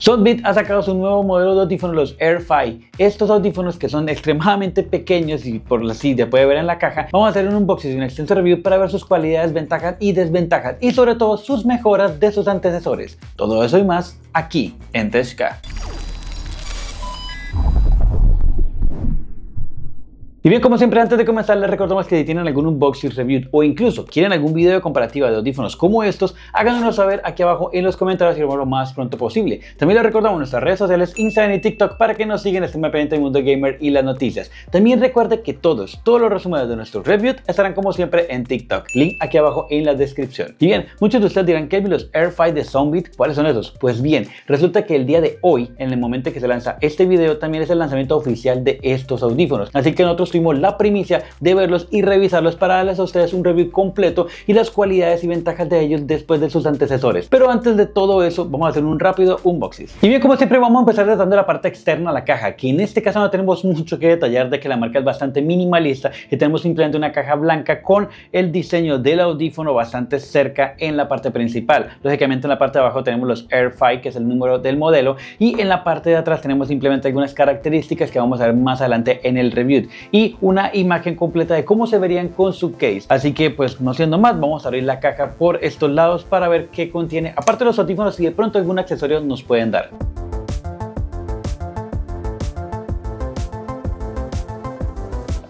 Soundbit ha sacado su nuevo modelo de audífonos, los Air-Fi. Estos audífonos que son extremadamente pequeños y por así se puede ver en la caja, vamos a hacer un unboxing y un extenso review para ver sus cualidades, ventajas y desventajas y sobre todo sus mejoras de sus antecesores. Todo eso y más aquí en Teshka. Y bien, como siempre, antes de comenzar les recordamos que si tienen algún unboxing, review o incluso quieren algún video de comparativa de audífonos como estos, háganoslo saber aquí abajo en los comentarios y lo haremos lo más pronto posible. También les recordamos nuestras redes sociales, Instagram y TikTok, para que nos sigan, estén pendientes del mundo gamer y las noticias. También recuerde que todos los resúmenes de nuestros reviews estarán como siempre en TikTok, link aquí abajo en la descripción. Y bien, muchos de ustedes dirán, Kevin, los Air-Fi de Soundbit, ¿cuáles son esos? Pues bien, resulta que el día de hoy, en el momento en que se lanza este video, también es el lanzamiento oficial de estos audífonos, así que nosotros tuvimos la primicia de verlos y revisarlos para darles a ustedes un review completo y las cualidades y ventajas de ellos después de sus antecesores. Pero antes de todo eso, vamos a hacer un rápido unboxing. Y bien, como siempre, vamos a empezar tratando la parte externa de la caja, que en este caso no tenemos mucho que detallar, de que la marca es bastante minimalista y tenemos simplemente una caja blanca con el diseño del audífono bastante cerca en la parte principal. Lógicamente en la parte de abajo tenemos los Air-Fi, que es el número del modelo, y en la parte de atrás tenemos simplemente algunas características que vamos a ver más adelante en el review y una imagen completa de cómo se verían con su case. Así que pues no siendo más, vamos a abrir la caja por estos lados para ver qué contiene, aparte de los audífonos, y de pronto algún accesorio nos pueden dar.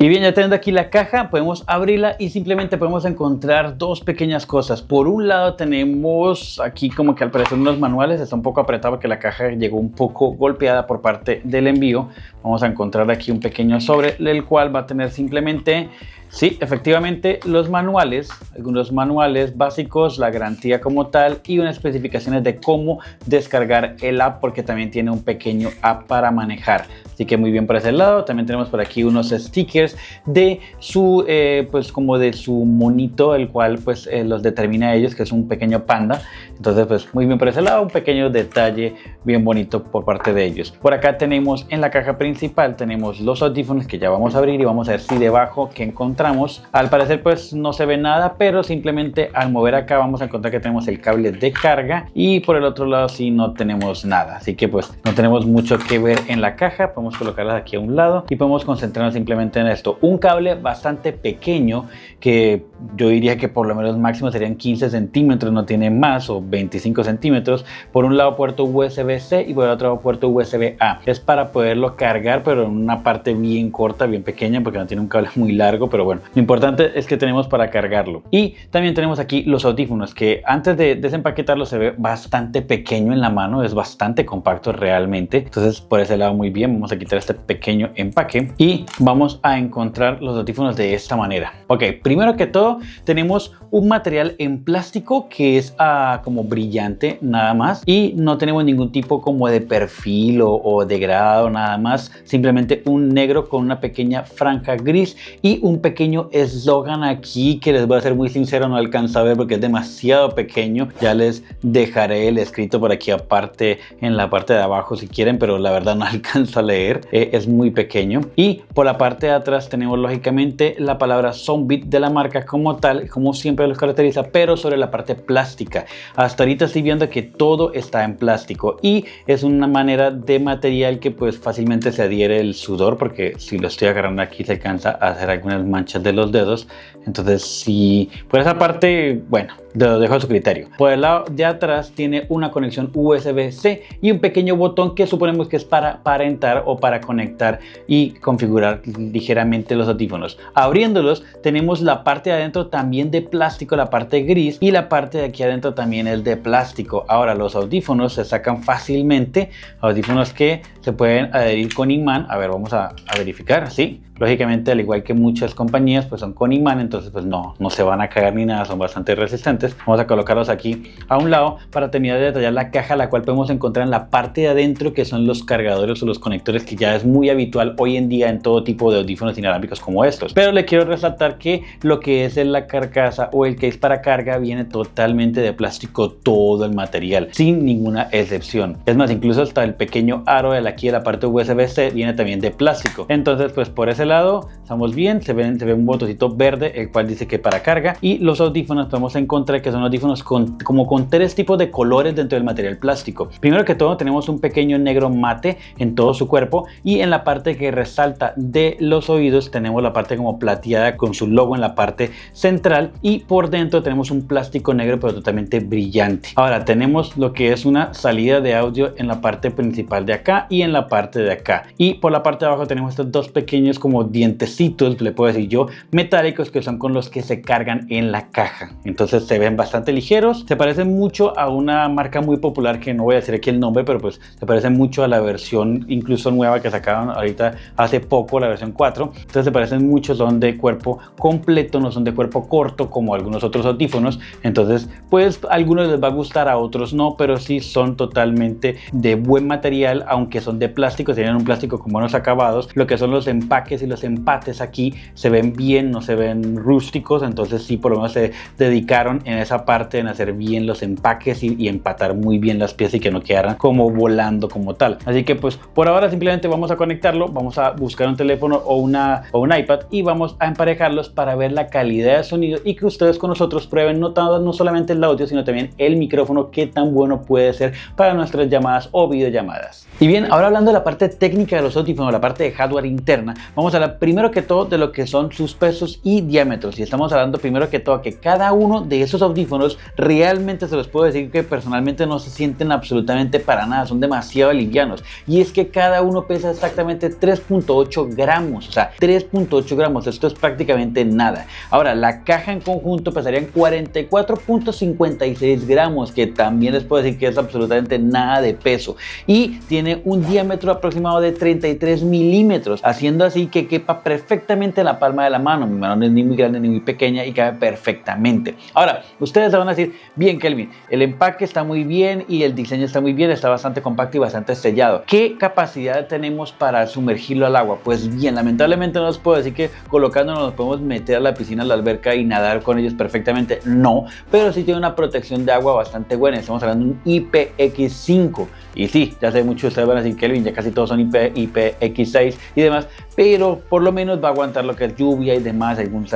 Y bien, ya teniendo aquí la caja, podemos abrirla y simplemente podemos encontrar dos pequeñas cosas. Por un lado tenemos aquí como que al parecer unos manuales, está un poco apretado porque la caja llegó un poco golpeada por parte del envío. Vamos a encontrar aquí un pequeño sobre, el cual va a tener simplemente, sí, efectivamente los manuales, algunos manuales básicos, la garantía como tal y unas especificaciones de cómo descargar el app, porque también tiene un pequeño app para manejar. Así que muy bien por ese lado. También tenemos por aquí unos stickers de su, pues como de su monito, el cual pues los determina a ellos, que es un pequeño panda. Entonces pues muy bien por ese lado, un pequeño detalle bien bonito por parte de ellos. Por acá tenemos en la caja principal, tenemos los audífonos que ya vamos a abrir y vamos a ver si debajo que encontramos. Al parecer pues no se ve nada, pero simplemente al mover acá vamos a encontrar que tenemos el cable de carga y por el otro lado sí no tenemos nada. Así que pues no tenemos mucho que ver en la caja. Podemos colocarlas aquí a un lado y podemos concentrarnos simplemente en esto. Un cable bastante pequeño que yo diría que por lo menos máximo serían 15 centímetros, no tiene más, o 25 centímetros. Por un lado puerto USB-C y por el otro puerto USB-A. Es para poderlo cargar, pero en una parte bien corta, bien pequeña, porque no tiene un cable muy largo, pero bueno, lo importante es que tenemos para cargarlo. Y también tenemos aquí los audífonos, que antes de desempaquetarlo se ve bastante pequeño en la mano, es bastante compacto realmente. Entonces por ese lado muy bien. Vamos a quitar este pequeño empaque y vamos a encontrar los audífonos de esta manera. Ok, primero que todo tenemos un material en plástico que es como brillante nada más, y no tenemos ningún tipo como de perfil o de grado, nada más, simplemente un negro con una pequeña franja gris y un pequeño eslogan aquí que les voy a ser muy sincero, no alcanzo a ver porque es demasiado pequeño. Ya les dejaré el escrito por aquí aparte en la parte de abajo si quieren, pero la verdad no alcanzo a leer, es muy pequeño. Y por la parte de atrás tenemos lógicamente la palabra Soundbit de la marca como tal, como siempre los caracteriza, pero sobre la parte plástica. Hasta ahorita estoy viendo que todo está en plástico y es una manera de material que pues fácilmente se adhiere el sudor, porque si lo estoy agarrando aquí se alcanza a hacer algunas manchas de los dedos. Entonces si por esa parte, bueno, lo dejo a su criterio. Por el lado de atrás tiene una conexión USB-C y un pequeño botón que suponemos que es para aparentar o para conectar y configurar ligeramente los audífonos. Abriéndolos tenemos la parte de adentro también de plástico, la parte gris, y la parte de aquí adentro también es de plástico. Ahora los audífonos se sacan fácilmente, audífonos que se pueden adherir con imán. A ver, vamos a verificar, sí. Lógicamente, al igual que muchas compañías, pues son con imán, entonces pues no se van a caer ni nada, son bastante resistentes. Vamos a colocarlos aquí a un lado para terminar de detallar la caja, la cual podemos encontrar en la parte de adentro, que son los cargadores o los conectores, que ya es muy habitual hoy en día en todo tipo de audífonos inalámbricos como estos. Pero le quiero resaltar que lo que es la carcasa o el case para carga viene totalmente de plástico, todo el material, sin ninguna excepción. Es más, incluso hasta el pequeño aro de aquí de la parte USB-C viene también de plástico. Entonces, pues por ese lado estamos bien, se ve un botoncito verde el cual dice que para carga, y los audífonos podemos encontrar que son audífonos como con tres tipos de colores dentro del material plástico. Primero que todo tenemos un pequeño negro mate en todo su cuerpo, y en la parte que resalta de los oídos tenemos la parte como plateada con su logo en la parte central, y por dentro tenemos un plástico negro pero totalmente brillante. Ahora tenemos lo que es una salida de audio en la parte principal de acá y en la parte de acá, y por la parte de abajo tenemos estos dos pequeños como dientecitos, le puedo decir yo, metálicos, que son con los que se cargan en la caja. Entonces se ven bastante ligeros, se parecen mucho a una marca muy popular que no voy a decir aquí el nombre, pero pues se parecen mucho a la versión incluso nueva que sacaron ahorita hace poco, la versión 4. Entonces se parecen mucho, son de cuerpo completo, no son de cuerpo corto como algunos otros audífonos. Entonces pues a algunos les va a gustar, a otros no, pero sí son totalmente de buen material, aunque son de plástico, tienen un plástico con buenos acabados. Lo que son los empaques y los empates aquí se ven bien, no se ven rústicos, entonces sí, por lo menos se dedicaron en esa parte en hacer bien los empaques y empatar muy bien las piezas y que no quedaran como volando como tal. Así que pues por ahora simplemente vamos a conectarlo, vamos a buscar un teléfono o un iPad y vamos a emparejarlos para ver la calidad de sonido y que ustedes con nosotros prueben no solamente el audio, sino también el micrófono, qué tan bueno puede ser para nuestras llamadas o videollamadas. Y bien, ahora hablando de la parte técnica de los audífonos, la parte de hardware interna, vamos a hablar primero que todo de lo que son sus pesos y diámetros. Y estamos hablando primero que todo que cada uno de esos audífonos realmente se los puedo decir que personalmente no se sienten absolutamente para nada, son demasiado livianos. Y es que cada uno pesa exactamente 3.8 gramos, o sea, 3.8 gramos, esto es prácticamente nada. Ahora, la caja en conjunto pesarían 44.56 gramos, que también les puedo decir que es absolutamente nada de peso. Y tiene un diámetro aproximado de 33 milímetros, haciendo así que quepa perfectamente en la palma de la mano. Mi mano no es ni muy grande ni muy pequeña y cabe perfectamente. Ahora, ustedes van a decir, bien Kelvin, el empaque está muy bien y el diseño está muy bien, está bastante compacto y bastante sellado. ¿Qué capacidad tenemos para sumergirlo al agua? Pues bien, lamentablemente no les puedo decir que colocándonos nos podemos meter a la piscina, a la alberca y nadar con ellos perfectamente, no, pero sí tiene una protección de agua bastante buena. Estamos hablando de un IPX5. Y sí, ya sé, muchos de ustedes van a decir, Kelvin, ya casi todos son IPX6 y demás, pero por lo menos va a aguantar lo que es lluvia y demás, algún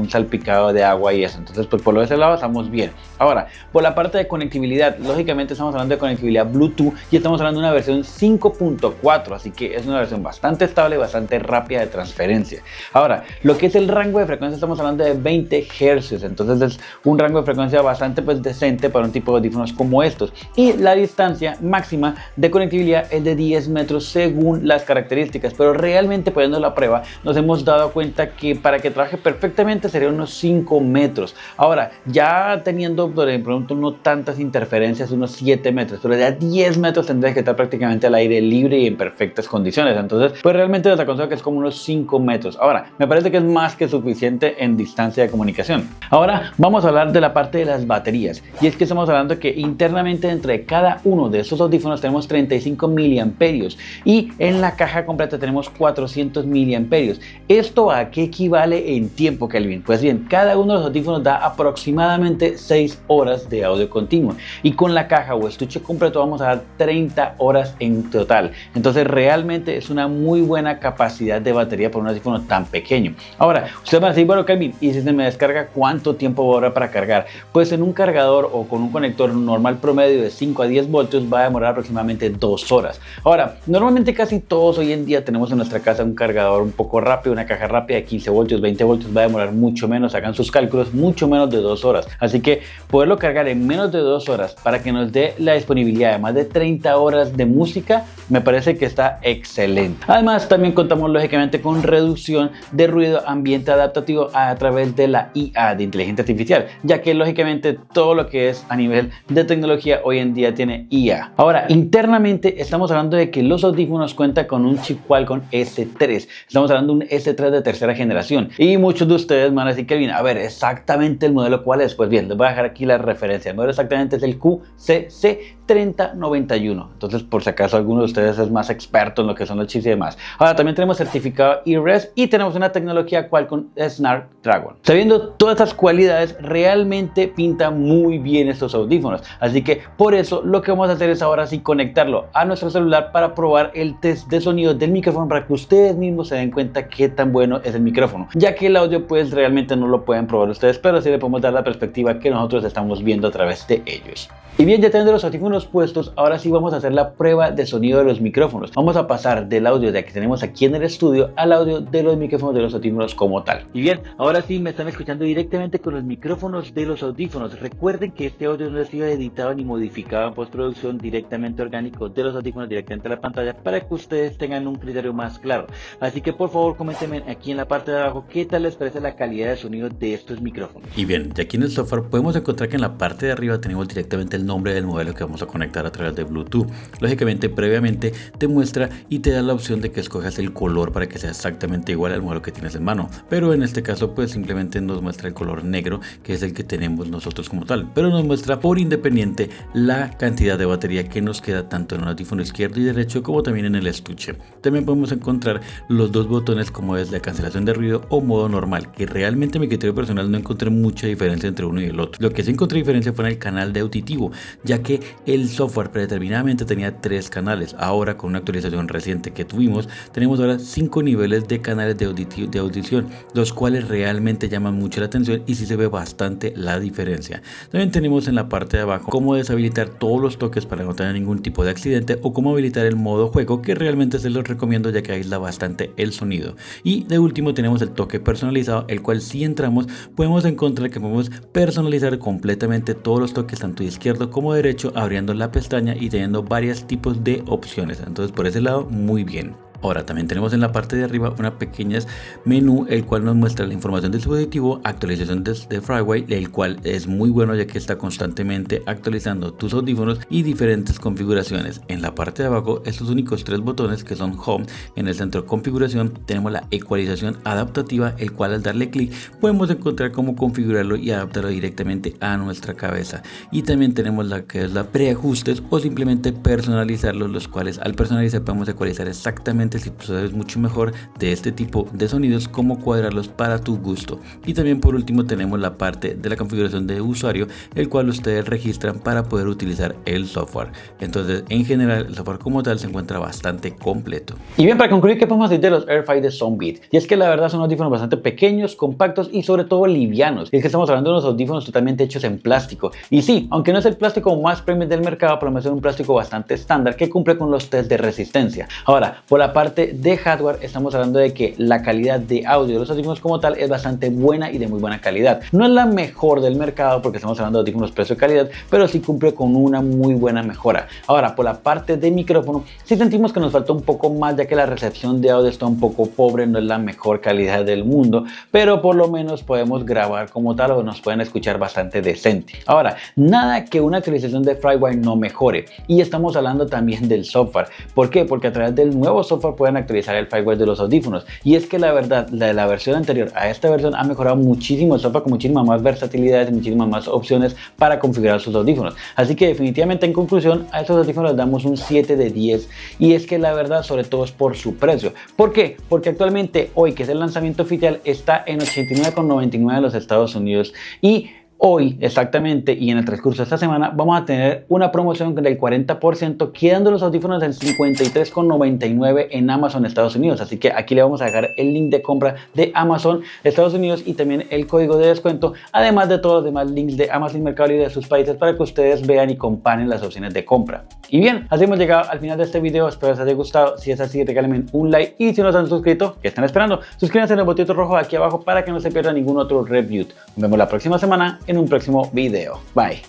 salpicado de agua y eso. Entonces, pues por ese lado estamos bien. Ahora, por la parte de conectividad, lógicamente estamos hablando de conectividad Bluetooth y estamos hablando de una versión 5.4, así que es una versión bastante estable, bastante rápida de transferencia. Ahora, lo que es el rango de frecuencia, estamos hablando de 20 Hz, entonces es un rango de frecuencia bastante pues decente para un tipo de audífonos como estos. Y la distancia máxima de conectividad es de 10 metros según las características, pero realmente poniendo la prueba nos hemos dado cuenta que para que trabaje perfectamente sería unos 5 metros. Ahora, ya teniendo por ejemplo no tantas interferencias, unos 7 metros, pero ya 10 metros tendría que estar prácticamente al aire libre y en perfectas condiciones. Entonces, pues realmente les aconsejo que es como unos 5 metros. Ahora, me parece que es más que suficiente en distancia de comunicación. Ahora, vamos a hablar de la parte de las baterías. Y es que estamos hablando que internamente entre cada uno de estos audífonos tenemos 35 miliamperios y en la caja completa tenemos 400 miliamperios. ¿Esto a qué equivale en tiempo, Kelvin? Pues bien, cada uno de los audífonos da aproximadamente 6 horas de audio continuo y con la caja o estuche completo vamos a dar 30 horas en total. Entonces realmente es una muy buena capacidad de batería por un audífono tan pequeño. Ahora, ustedes van a decir, bueno Kelvin, ¿y si se me descarga cuánto tiempo va a durar para cargar? Pues en un cargador o con un conector normal promedio de 5 a 10 voltios va a demorar aproximadamente 2 horas. Ahora, normalmente casi todos hoy en día tenemos en nuestra casa un cargador un poco rápido, una caja rápida de 15 voltios, 20 voltios, va a demorar mucho menos, hagan sus cálculos, mucho menos de 2 horas. Así que poderlo cargar en menos de 2 horas para que nos dé la disponibilidad de más de 30 horas de música, me parece que está excelente. Además, también contamos lógicamente con reducción de ruido ambiente adaptativo a través de la IA, de inteligencia artificial, ya que lógicamente todo lo que es a nivel de tecnología hoy en día tiene IA. Ahora, internamente estamos hablando de que los audífonos cuentan con un chip Qualcomm S3. Estamos hablando de un S3 de tercera generación. Y muchos de ustedes van a decir, Kelvin, a ver, exactamente el modelo cuál es. Pues bien, les voy a dejar aquí la referencia. El modelo exactamente es el QCC 3091. Entonces, por si acaso alguno de ustedes es más experto en lo que son los chips y demás. Ahora, también tenemos certificado iRes y tenemos una tecnología Qualcomm Snapdragon. Sabiendo todas estas cualidades, realmente pinta muy bien estos audífonos. Así que por eso lo que vamos a hacer es ahora sí conectarlo a nuestro celular para probar el test de sonido del micrófono, para que ustedes mismos se den cuenta qué tan bueno es el micrófono, ya que el audio pues realmente no lo pueden probar ustedes, pero sí le podemos dar la perspectiva que nosotros estamos viendo a través de ellos. Y bien, ya teniendo los audífonos puestos, ahora sí vamos a hacer la prueba de sonido de los micrófonos. Vamos a pasar del audio de que tenemos aquí en el estudio al audio de los micrófonos de los audífonos como tal. Y bien, ahora sí me están escuchando directamente con los micrófonos de los audífonos. Recuerden que este audio no ha sido editado ni modificado en postproducción, directamente orgánico de los audífonos directamente a la pantalla, para que ustedes tengan un criterio más claro. Así que por favor coméntenme aquí en la parte de abajo qué tal les parece la calidad de sonido de estos micrófonos. Y bien, ya aquí en el software podemos encontrar que en la parte de arriba tenemos directamente el nombre del modelo que vamos a conectar a través de Bluetooth. Lógicamente, previamente te muestra y te da la opción de que escojas el color para que sea exactamente igual al modelo que tienes en mano, pero en este caso pues simplemente nos muestra el color negro, que es el que tenemos nosotros como tal, pero nos muestra por independiente la cantidad de batería que nos queda tanto en el audífono izquierdo y derecho como también en el estuche. También podemos encontrar los dos botones, como es la cancelación de ruido o modo normal, que realmente en mi criterio personal no encontré mucha diferencia entre uno y el otro. Lo que sí encontré diferencia fue en el canal de auditivo, ya que el software predeterminadamente tenía 3 canales. Ahora, con una actualización reciente que tuvimos, tenemos ahora 5 niveles de canales de audición, los cuales realmente llaman mucho la atención y sí se ve bastante la diferencia. También tenemos en la parte de abajo cómo deshabilitar todos los toques para no tener ningún tipo de accidente, o cómo habilitar el modo juego, que realmente se los recomiendo ya que aísla bastante el sonido. Y de último tenemos el toque personalizado, el cual si entramos podemos encontrar que podemos personalizar completamente todos los toques, tanto izquierdo como derecho, abriendo la pestaña y teniendo varios tipos de opciones. Entonces por ese lado muy bien. Ahora también tenemos en la parte de arriba una pequeña menú, el cual nos muestra la información del dispositivo, actualización de firmware, el cual es muy bueno ya que está constantemente actualizando tus audífonos y diferentes configuraciones. En la parte de abajo, estos únicos 3 botones que son Home, en el centro configuración tenemos la ecualización adaptativa, el cual al darle clic podemos encontrar cómo configurarlo y adaptarlo directamente a nuestra cabeza. Y también tenemos la que es la preajustes o simplemente personalizarlos, los cuales al personalizar podemos ecualizar exactamente si tú sabes mucho mejor de este tipo de sonidos, cómo cuadrarlos para tu gusto. Y también por último tenemos la parte de la configuración de usuario, el cual ustedes registran para poder utilizar el software. Entonces en general el software como tal se encuentra bastante completo. Y bien, para concluir, ¿qué podemos decir de los Air 5 de Soundbit? Y es que la verdad son audífonos bastante pequeños, compactos y sobre todo livianos. Y es que estamos hablando de unos audífonos totalmente hechos en plástico. Y sí, aunque no es el plástico más premium del mercado, pero es un plástico bastante estándar que cumple con los test de resistencia. Ahora, por la parte de hardware, estamos hablando de que la calidad de audio de los audífonos como tal es bastante buena y de muy buena calidad. No es la mejor del mercado porque estamos hablando de audífonos precio-calidad, pero sí cumple con una muy buena mejora. Ahora, por la parte de micrófono, sí sentimos que nos falta un poco más, ya que la recepción de audio está un poco pobre, no es la mejor calidad del mundo, pero por lo menos podemos grabar como tal o nos pueden escuchar bastante decente. Ahora, nada que una actualización de firmware no mejore, y estamos hablando también del software. ¿Por qué? Porque a través del nuevo software pueden actualizar el firmware de los audífonos, y es que la verdad, la versión anterior a esta versión ha mejorado muchísimo el software, con muchísimas más versatilidades y muchísimas más opciones para configurar sus audífonos. Así que definitivamente, en conclusión, a estos audífonos les damos un 7 de 10, y es que la verdad, sobre todo es por su precio. ¿Por qué? Porque actualmente hoy, que es el lanzamiento oficial, está en $89,99 en los Estados Unidos, y hoy exactamente y en el transcurso de esta semana vamos a tener una promoción del 40%, quedando los audífonos en $53,99 en Amazon Estados Unidos. Así que aquí le vamos a dejar el link de compra de Amazon Estados Unidos y también el código de descuento, además de todos los demás links de Amazon Mercado Libre de sus países, para que ustedes vean y comparen las opciones de compra. Y bien, así hemos llegado al final de este video. Espero les haya gustado. Si es así, regálenme un like, y si no se han suscrito, ¿qué están esperando? Suscríbanse en el botito rojo aquí abajo para que no se pierda ningún otro review. Nos vemos la próxima semana en un próximo video. Bye.